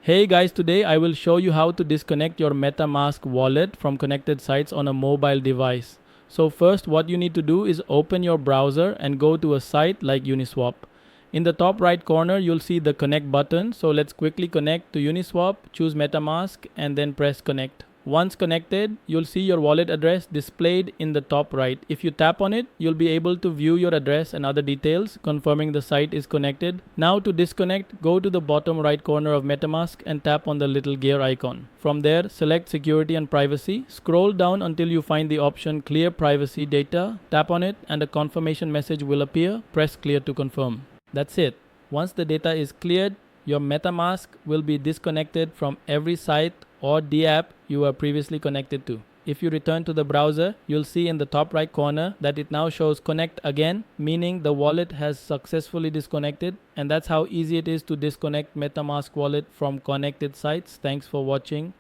Hey guys, today I will show you how to disconnect your MetaMask wallet from connected sites on a mobile device. So first, what you need to do is open your browser and go to a site like Uniswap. In the top right corner, you'll see the connect button. So let's quickly connect to Uniswap, choose MetaMask and then press connect. Once connected, you'll see your wallet address displayed in the top right. If you tap on it, you'll be able to view your address and other details, confirming the site is connected. Now to disconnect, go to the bottom right corner of MetaMask and tap on the little gear icon. From there, select security and privacy. Scroll down until you find the option clear privacy data. Tap on it and a confirmation message will appear. Press clear to confirm. That's it. Once the data is cleared, your MetaMask will be disconnected from every site or DApp you were previously connected to. If you return to the browser, you'll see in the top right corner that it now shows connect again, meaning the wallet has successfully disconnected. And that's how easy it is to disconnect MetaMask wallet from connected sites. Thanks for watching.